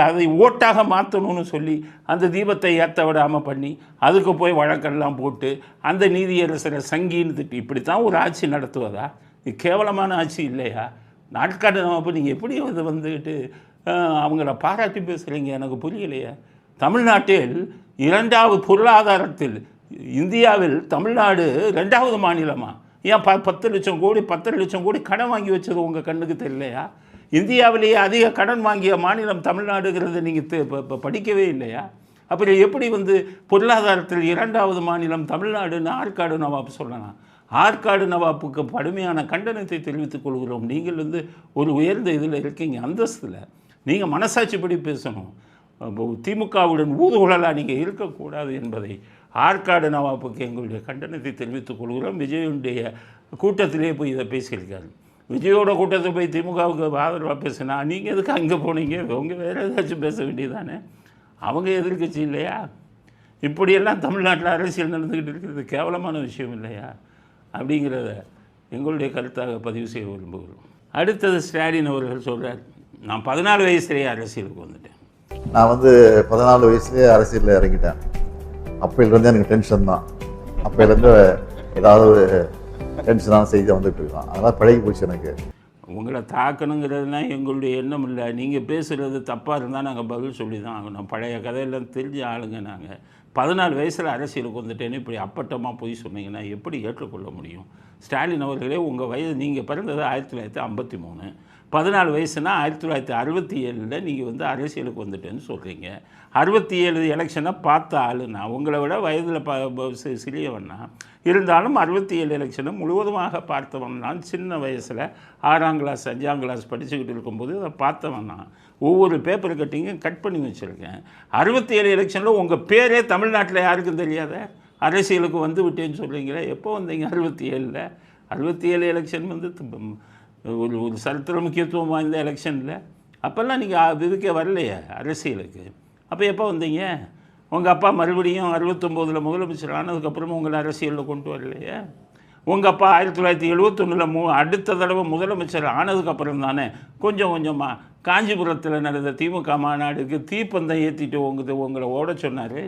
அதை ஓட்டாக மாற்றணும்னு சொல்லி அந்த தீபத்தை ஏற்ற விடாமல் பண்ணி அதுக்கு போய் வழக்கெல்லாம் போட்டு அந்த நீதியரசரை சங்கின்னு திட்டி இப்படித்தான் ஒரு ஆட்சி நடத்துவதா? இது கேவலமான ஆட்சி இல்லையா? நாட்காடு நம்ம நீங்கள் எப்படி அதை வந்துக்கிட்டு அவங்கள பாராட்டி பேசுகிறீங்க? எனக்கு புரியலையே. தமிழ்நாட்டில் 2வது பொருளாதாரத்தில் இந்தியாவில் தமிழ்நாடு 2வது மாநிலமா? ஏன் 10 லட்சம் கோடி 10 லட்சம் கோடி கடன் வாங்கி வச்சது உங்கள் கண்ணுக்கு தெரியலையா? இந்தியாவிலேயே அதிக கடன் வாங்கிய மாநிலம் தமிழ்நாடுங்கிறத நீங்கள் படிக்கவே இல்லையா? அப்புறம் எப்படி வந்து பொருளாதாரத்தில் 2வது மாநிலம் தமிழ்நாடுன்னு ஆற்காடு நவாப் சொல்லலாம்? ஆற்காடு நவாப்புக்கு கடுமையான கண்டனத்தை தெரிவித்துக் கொள்கிறோம். நீங்கள் வந்து ஒரு உயர்ந்த இதில் இருக்கீங்க, அந்தஸ்தில். நீங்கள் மனசாட்சிப்படி பேசணும். திமுகவுடன் ஊதுகுழலாக நீங்கள் இருக்கக்கூடாது என்பதை ஆற்காடு நவாப்புக்கு எங்களுடைய கண்டனத்தை தெரிவித்துக் கொள்கிறோம். விஜயுடைய கூட்டத்திலே போய் இதை பேசியிருக்காரு. விஜயோட கூட்டத்தில் போய் திமுகவுக்கு ஆதரவாக பேசினா நீங்கள் எதுக்கு அங்கே போனீங்க? அவங்க வேறு ஏதாச்சும் பேச வேண்டியதானே? அவங்க எதிர்க்கட்சி இல்லையா? இப்படியெல்லாம் தமிழ்நாட்டில் அரசியல் நடந்துக்கிட்டு இருக்கிறது கேவலமான விஷயம் இல்லையா? அப்படிங்கிறத எங்களுடைய கருத்தாக பதிவு செய்ய விரும்புகிறோம். அடுத்தது ஸ்டாலின் அவர்கள் சொல்கிறார், நான் 14 வயசுலேயே அரசியலுக்கு வந்துட்டேன்.
நான் வந்து 14 வயசுலேயே அரசியலில் இறங்கிட்டேன். அப்போலேருந்து எனக்கு டென்ஷன் தான். அப்போலேருந்து ஏதாவது டென்ஷனான செய்தி வந்துட்டு இருக்கான். அதனால் பழகி போச்சு எனக்கு.
உங்களை தாக்கணுங்கிறதுனா எங்களுடைய எண்ணம் இல்லை. நீங்கள் பேசுகிறது தப்பாக இருந்தால் நாங்கள் பதில் சொல்லி தான் ஆகணும். பழைய கதையெல்லாம் தெரிஞ்ச ஆளுங்க நாங்கள். 14 வயசில் அரசியலுக்கு வந்துட்டேன்னு இப்படி அப்பட்டமாக போய் சொன்னீங்கன்னா எப்படி ஏற்றுக்கொள்ள முடியும்? ஸ்டாலின் அவர்களே, உங்கள் வயது, நீங்கள் பிறந்தது 1953. 14 வயசுனா 1967 நீங்கள் வந்து அரசியலுக்கு வந்துட்டேன்னு சொல்கிறீங்க. 67 எலெக்ஷனை பார்த்த ஆள் நான். உங்களை விட வயதில் சிறியவன்னா இருந்தாலும் 67 எலெக்ஷனை முழுவதுமாக பார்த்தவன் நான். சின்ன வயசில் 6ஆம் கிளாஸ் 5ஆம் கிளாஸ் படிச்சுக்கிட்டு இருக்கும்போது அதை பார்த்தவன் நான். ஒவ்வொரு பேப்பர் கட்டிங்கும் கட் பண்ணி வச்சுருக்கேன். 67 எலெக்ஷனில் உங்கள் பேரே தமிழ்நாட்டில் யாருக்கும் தெரியாத அரசியலுக்கு வந்து விட்டேன்னு சொல்கிறீங்களே. எப்போ வந்தீங்க? 67. 67 எலெக்ஷன் வந்து ஒரு சரித்திர முக்கியத்துவம் வாய்ந்த எலெக்ஷனில். அப்போல்லாம் நீங்கள் இதுக்கே வரலையே அரசியலுக்கு. அப்போ எப்போ வந்தீங்க? உங்கள் அப்பா மறுபடியும் 69 முதலமைச்சர் ஆனதுக்கப்புறமா உங்களை அரசியலில் கொண்டு வரலையே. உங்கள் அப்பா 1971 அடுத்த தடவை முதலமைச்சர் ஆனதுக்கப்புறம் தானே கொஞ்சம் கொஞ்சமாக காஞ்சிபுரத்தில் நடந்த திமுக மாநாடுக்கு தீப்பந்தம் ஏற்றிட்டு உங்களை ஓட சொன்னார்.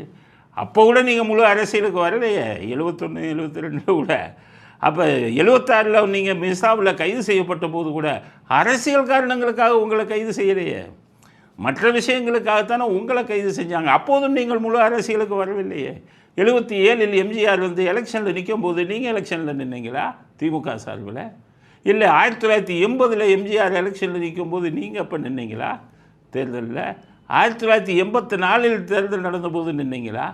அப்போ கூட நீங்கள் முழு அரசியலுக்கு வரலையே. 71 72 கூட. அப்போ 76 நீங்கள் மிசாவில் கைது செய்யப்பட்ட போது கூட அரசியல் காரணங்களுக்காக உங்களை கைது செய்யலையே, மற்ற விஷயங்களுக்காகத்தானே உங்களை கைது செஞ்சாங்க. அப்போதும் நீங்கள் முழு அரசியலுக்கு வரவில்லையே. 77 எம்ஜிஆர் வந்து எலெக்ஷனில் நிற்கும் போது நீங்கள் எலெக்ஷனில் நின்னீங்களா திமுக சார்பில்? இல்லை 1980 எம்ஜிஆர் எலெக்ஷனில் நிற்கும் போது நீங்கள் அப்போ நின்னீங்களா தேர்தலில்? 1984 தேர்தல் நடந்தபோது நின்னீங்களா?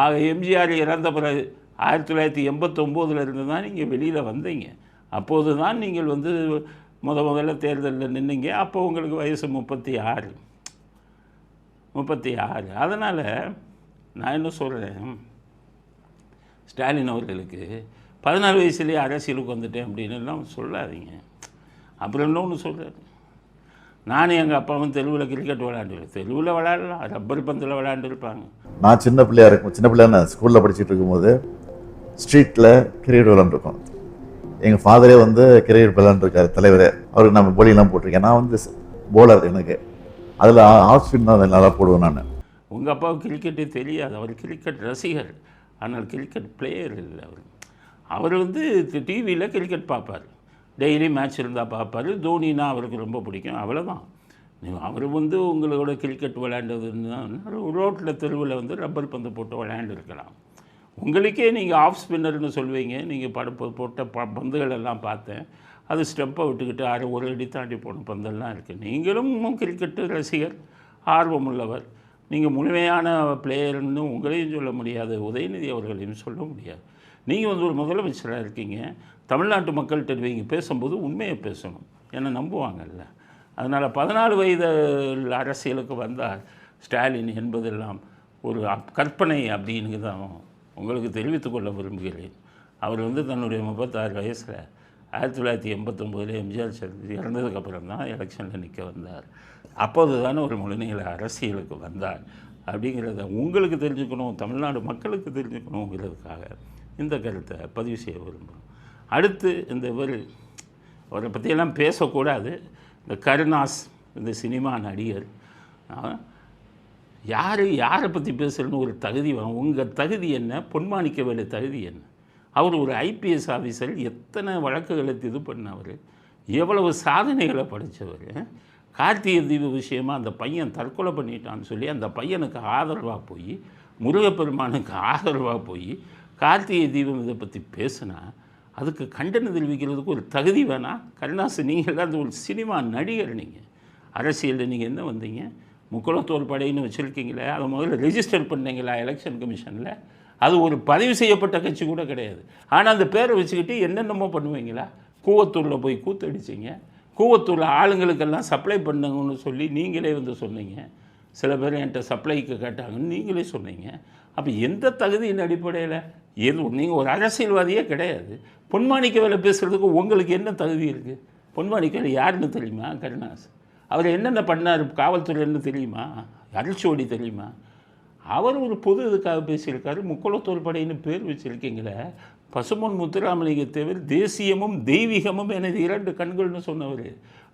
ஆக எம்ஜிஆர் இறந்த பிறகு 1989 இருந்து தான் நீங்கள் வெளியில் வந்தீங்க. அப்போது தான் நீங்கள் வந்து முதல்ல தேர்தலில் நின்னீங்க. அப்போ உங்களுக்கு வயசு 36. அதனால் நான் என்ன சொல்கிறேன், ஸ்டாலின் அவர்களுக்கு 14 வயசுலேயே அரசியலுக்கு வந்துட்டேன் அப்படின்னுலாம் சொல்லாதீங்க. அப்புறம் இன்னொன்று சொல்கிறார், நானும் எங்கள் அப்பாவும் தெருவில் கிரிக்கெட் விளையாண்டுருக்கேன். தெருவில் விளையாடலாம், ரப்பர் பந்தில் விளையாண்டுருப்பாங்க.
நான் சின்ன பிள்ளையா ஸ்கூலில் படிச்சுட்டு இருக்கும்போது ஸ்ட்ரீட்டில் கிரிக்கெட் விளையாண்டுருக்கோம். எங்கள் ஃபாதரே வந்து கிரிக்கெட் விளையாண்டுருக்காரு, தலைவரே. அவருக்கு நம்ம போலிங்லாம் போட்டிருக்கேன். நான் வந்து போலர், எனக்கு அதில் ஆஃப் ஸ்பின் தான் நல்லா போடுவேன் நான்.
உங்கள் அப்பாவுக்கு கிரிக்கெட்டே தெரியாது. அவர் கிரிக்கெட் ரசிகர், ஆனால் கிரிக்கெட் பிளேயர் இல்லை. அவர் வந்து டிவியில் கிரிக்கெட் பார்ப்பார், டெய்லி மேட்ச் இருந்தால் பார்ப்பார். தோனினா அவருக்கு ரொம்ப பிடிக்கும், அவ்வளோதான். அவர் வந்து உங்களோட கிரிக்கெட் விளையாண்டதுன்னா ரோட்டில் தெருவில் வந்து ரப்பர் பந்து போட்டு விளையாண்டுருக்கலாம். உங்களுக்கே நீங்கள் ஆஃப் ஸ்பின்னர்னு சொல்வீங்க. நீங்கள் போட்ட பந்துகள் எல்லாம் பார்த்தேன். அது ஸ்டெப்பை விட்டுக்கிட்டு ஒரு அடி தாண்டி போன பந்தெல்லாம் இருக்குது. நீங்களும் கிரிக்கெட்டு ரசிகர், ஆர்வம் உள்ளவர். நீங்கள் முழுமையான பிளேயர்னு உங்களையும் சொல்ல முடியாது, உதயநிதி அவர்களையும் சொல்ல முடியாது. நீங்கள் வந்து ஒரு முதலமைச்சராக இருக்கீங்க, தமிழ்நாட்டு மக்கள்கிட்ட நீங்கள் பேசும்போது உண்மையை பேசணும், ஏன்னா நம்புவாங்கல்ல. அதனால் 14 வயது அரசியலுக்கு வந்தார் ஸ்டாலின் என்பதெல்லாம் ஒரு கற்பனை அப்படின்னு தான் உங்களுக்கு தெரிவித்துக் கொள்ள விரும்புகிறேன். அவர் வந்து தன்னுடைய 36 வயசில் 1989 எம்ஜிஆர் இறந்ததுக்கப்புறம் தான் எலெக்ஷனில் நிற்க வந்தார். அப்போது தானே ஒரு முழுநீள அரசியலுக்கு வந்தார் அப்படிங்கிறத உங்களுக்கு தெரிஞ்சுக்கணும், தமிழ்நாடு மக்களுக்கு தெரிஞ்சுக்கணுங்கிறதுக்காக இந்த கருத்தை பதிவு செய்ய விரும்புகிறோம். அடுத்து இந்த அவரை பற்றியெல்லாம் பேசக்கூடாது. இந்த கருணாஸ், இந்த சினிமா நடிகர், யாரை பற்றி பேசுகிறன்னு ஒரு தகுதி வரும். உங்கள் தகுதி என்ன? பொன்மாணிக்க வேலை தகுதி என்ன? அவர் ஒரு ஐபிஎஸ் ஆஃபீஸர், எத்தனை வழக்குகளை இது பண்ணவர், எவ்வளவு சாதனைகளை படித்தவர். கார்த்திகை தீப விஷயமாக அந்த பையன் தற்கொலை பண்ணிட்டான்னு சொல்லி அந்த பையனுக்கு ஆதரவாக போய், முருகப்பெருமானுக்கு ஆதரவாக போய் கார்த்திகை தீபம் இதை பற்றி பேசுனா அதுக்கு கண்டனம் தெரிவிக்கிறதுக்கு ஒரு தகுதி வேணாம்? கருணாஸ், நீங்கள் தான் ஒரு சினிமா நடிகர், நீங்கள் அரசியலில் நீங்கள் என்ன வந்தீங்க? முக்குளத்தோர் படைன்னு வச்சுருக்கீங்களே, அதை முதல்ல ரெஜிஸ்டர் பண்ணீங்களா எலெக்ஷன் கமிஷனில்? அது ஒரு பதிவு செய்யப்பட்ட கட்சி கூட கிடையாது. ஆனால் அந்த பேரை வச்சுக்கிட்டு என்னென்னமோ பண்ணுவீங்களா? கூவத்தூரில் போய் கூத்தடிச்சிங்க, கூவத்தூரில் ஆளுங்களுக்கெல்லாம் சப்ளை பண்ணுங்கன்னு சொல்லி நீங்களே வந்து சொன்னீங்க. சில பேர் என்கிட்ட சப்ளைக்கு கேட்டாங்கன்னு நீங்களே சொன்னீங்க. அப்போ எந்த தகுதியின் அடிப்படையில் நீங்கள் ஒரு அரசியல்வாதியே கிடையாது. பொன்மாணிக்க வேலை பேசுகிறதுக்கு உங்களுக்கு என்ன தகுதி இருக்குது? பொன்மாணிக்க வேலை யாருன்னு தெரியுமா? கருணாஸ் அவர் என்னென்ன பண்ணார் காவல்துறைன்னு தெரியுமா? அரிச்சோடி தெரியுமா? அவர் ஒரு பொது இதுக்காக பேசியிருக்காரு. முக்குளத்தோர் படைன்னு பேர் வச்சுருக்கீங்களே. பசும்பொன் முத்துராமலிங்க தேவர் தேசியமும் தெய்வீகமும் எனது 2 கண்கள்னு சொன்னவர்.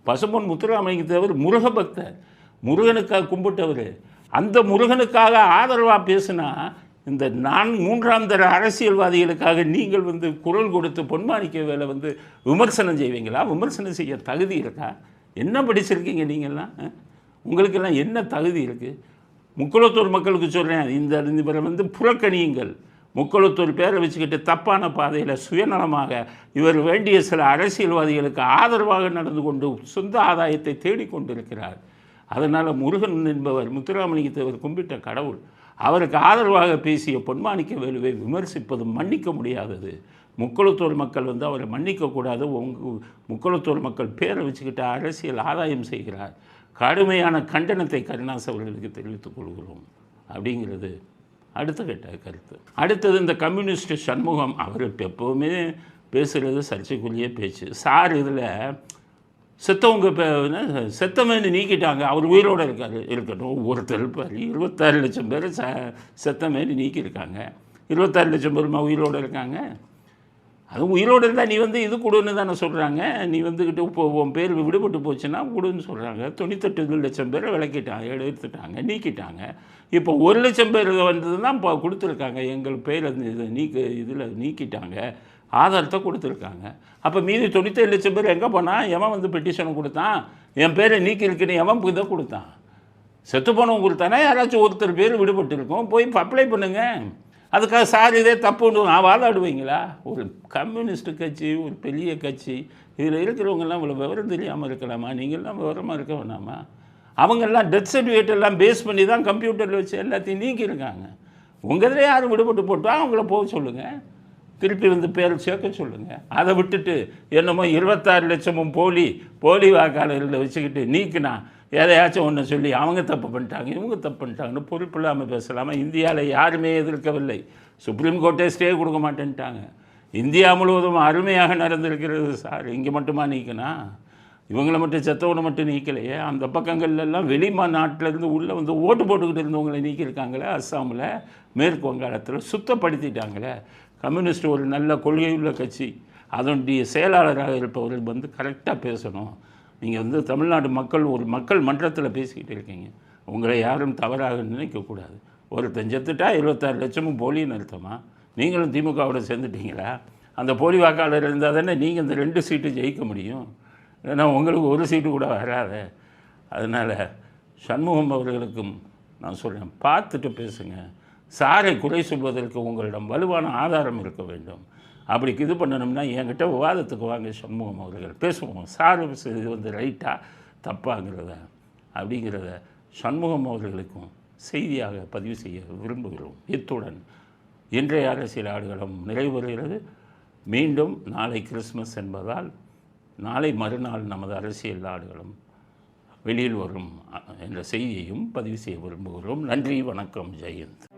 பசும்பொன் முத்துராமலிங்க தேவர் முருக பக்தர், முருகனுக்காக கும்பிட்டவர். அந்த முருகனுக்காக ஆதரவாக பேசுனா இந்த 3ஆம் தர அரசியல்வாதிகளுக்காக நீங்கள் வந்து குரல் கொடுத்து பொன்மாணிக்க வேலை வந்து விமர்சனம் செய்வீங்களா? விமர்சனம் செய்ய தகுதி இருக்கா? என்ன படிச்சிருக்கீங்க நீங்கள்லாம்? உங்களுக்கெல்லாம் என்ன தகுதி இருக்குது? முக்குளத்தூர் மக்களுக்கு சொல்கிறேன், இவரை வந்து புறக்கணியுங்கள். முக்குளத்தூர் பேரை வச்சுக்கிட்டு தப்பான பாதையில் சுயநலமாக இவர் வேண்டிய சில அரசியல்வாதிகளுக்கு ஆதரவாக நடந்து கொண்டு சொந்த ஆதாயத்தை தேடிக்கொண்டிருக்கிறார். அதனால் முருகன் என்பவர் முத்துராமலிங்கத்தேவர் கும்பிட்ட கடவுள். அவருக்கு ஆதரவாக பேசிய பொன்மாணிக்க வேலுவை விமர்சிப்பது மன்னிக்க முடியாதது. முக்குளத்தூர் மக்கள் வந்து அவரை மன்னிக்கக்கூடாது. முக்குளத்தூர் மக்கள் பேரை வச்சுக்கிட்டு அரசியல் ஆதாயம் செய்கிறார். கடுமையான கண்டனத்தை கருணாஸ் அவர்களுக்கு தெரிவித்துக் கொள்கிறோம் அப்படிங்கிறது அடுத்த கட்ட கருத்து. அடுத்தது இந்த கம்யூனிஸ்ட் சண்முகம், அவர் எப்போவுமே பேசுகிறது சர்ச்சைக்குள்ளேயே பேச்சு. சார் இதில் செத்தவன்னு நீக்கிட்டாங்க, அவர் உயிரோடு இருக்கட்டும். ஒருத்தர் 26 லட்சம் பேர் செத்தமேனு நீக்கியிருக்காங்க. 26 லட்சம் பேருமா உயிரோடு இருக்காங்க? அதுவும் உயிரோடு இருந்தால் நீ வந்து இது கொடுன்னு தானே சொல்கிறாங்க. நீ வந்துக்கிட்டு இப்போ உன் பேர் விடுபட்டு போச்சுன்னா கொடுன்னு சொல்கிறாங்க. 98 லட்சம் பேரை எடுத்துட்டாங்க, நீக்கிட்டாங்க. இப்போ 1 லட்சம் பேர் வந்தது தான் இப்போ கொடுத்துருக்காங்க. எங்கள் பேர் இதில் நீக்கிட்டாங்க, ஆதாரத்தை கொடுத்துருக்காங்க. அப்போ மீதி 97 லட்சம் பேர் எங்கே போனால்? எவன் வந்து பெட்டிஷனை கொடுத்தான்? என் பேரை நீக்கியிருக்குன்னு எவன் இதை கொடுத்தான்? செத்து போனவங்க கொடுத்தானே? யாராச்சும் ஒருத்தர் பேர் விடுபட்டு இருக்கும், போய் அப்ளை பண்ணுங்கள். அதுக்காக சார் இதே தப்புன்னு வாதாடுவீங்களா? ஒரு கம்யூனிஸ்ட் கட்சி, ஒரு பெரிய கட்சி, இதில் இருக்கிறவங்கெல்லாம் இவ்வளோ விவரம் தெரியாமல் இருக்கலாமா? நீங்கள்லாம் விவரமாக இருக்க வேணாமா? அவங்கெல்லாம் டெத் சர்டிஃபிகேட் எல்லாம் பேஸ் பண்ணி தான் கம்ப்யூட்டரில் வச்சு எல்லாத்தையும் நீக்கியிருக்காங்க. உங்கள் இதில் யாரும் விடுபட்டு போட்டால் அவங்கள போக சொல்லுங்கள், திருப்பி வந்து பேர் சேர்க்க சொல்லுங்கள். அதை விட்டுட்டு என்னமோ 26 லட்சமும் போலி வாக்காளர்களை வச்சுக்கிட்டு நீக்கினா எதையாச்சும் ஒன்று சொல்லி அவங்க தப்பு பண்ணிட்டாங்க, இவங்க தப்பு பண்ணிட்டாங்கன்னு பொறுப்பு இல்லாமல் பேசலாமா? இந்தியாவில் யாருமே எதிர்க்கவில்லை. சுப்ரீம் கோர்ட்டே ஸ்டே கொடுக்க மாட்டேன்ட்டாங்க. இந்தியா முழுவதும் அருமையாக நடந்திருக்கிறது சார். இங்கே மட்டுமா நீக்கினா? இவங்களை மட்டும் செத்தவனை மட்டும் நீக்கலையே. அந்த பக்கங்கள்லாம் நாட்டிலேருந்து உள்ளே வந்து ஓட்டு போட்டுக்கிட்டு இருந்தவங்களை நீக்கியிருக்காங்களே. அஸ்ஸாமில், மேற்கு வங்காளத்தில் சுத்தப்படுத்திட்டாங்களே. கம்யூனிஸ்ட் ஒரு நல்ல கொள்கையுள்ள கட்சி, அதனுடைய செயலாளராக இருப்பவர்கள் வந்து கரெக்டாக பேசணும். நீங்கள் வந்து தமிழ்நாடு மக்கள் ஒரு மக்கள் மன்றத்தில் பேசிக்கிட்டு இருக்கீங்க. உங்களை யாரும் தவறாக நினைக்கக்கூடாது. ஒருத்தன் செத்துட்டா 26 லட்சமும் போலின்னு அர்த்தமா? நீங்களும் திமுகவோட சேர்ந்துட்டீங்களா? அந்த போலி வாக்காளர் இருந்தால் தானே நீங்கள் இந்த 2 சீட்டு ஜெயிக்க முடியும். ஏன்னா உங்களுக்கு 1 சீட்டு கூட வராத. அதனால் சண்முகம் அவர்களுக்கும் நான் சொல்கிறேன், பார்த்துட்டு பேசுங்க. சாரை குறை சொல்வதற்கு உங்களிடம் வலுவான ஆதாரம் இருக்க வேண்டும். அப்படி இது பண்ணணும்னா என்கிட்ட விவாதத்துக்கு வாங்க சண்முகம் அவர்கள், பேசுவோம். சார் இது வந்து ரைட்டாக தப்பாங்கிறத அப்படிங்கிறத சண்முகம் அவர்களுக்கும் செய்தியாக பதிவு செய்ய விரும்புகிறோம். இத்துடன் இன்றைய அரசியல் ஆடுகளம் நிறைவுறுகிறது. மீண்டும் நாளை கிறிஸ்மஸ் என்பதால் நாளை மறுநாள் நமது அரசியல் ஆடுகளம் வெளியில் வரும் என்ற செய்தியையும் பதிவு செய்ய விரும்புகிறோம். நன்றி, வணக்கம், ஜெயந்த்.